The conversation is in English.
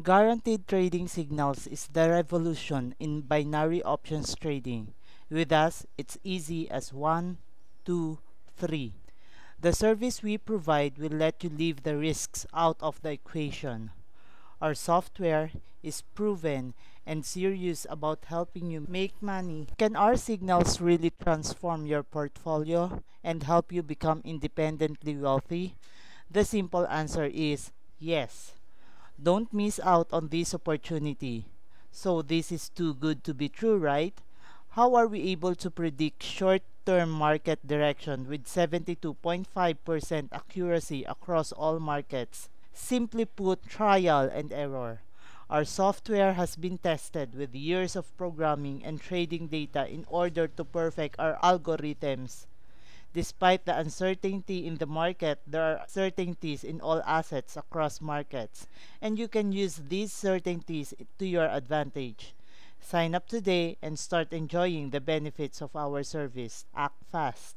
Guaranteed trading signals is the revolution in binary options trading. With us, it's easy as 1, 2, 3. The service we provide will let you leave the risks out of the equation. Our software is proven and serious about helping you make money. Can our signals really transform your portfolio and help you become independently wealthy? The simple answer is yes. Don't miss out on this opportunity. So this is too good to be true, right? How are we able to predict short-term market direction with 72.5% accuracy across all markets? Simply put, trial and error. Our software has been tested with years of programming and trading data in order to perfect our algorithms. Despite the uncertainty in the market, there are certainties in all assets across markets, and you can use these certainties to your advantage. Sign up today and start enjoying the benefits of our service. Act fast.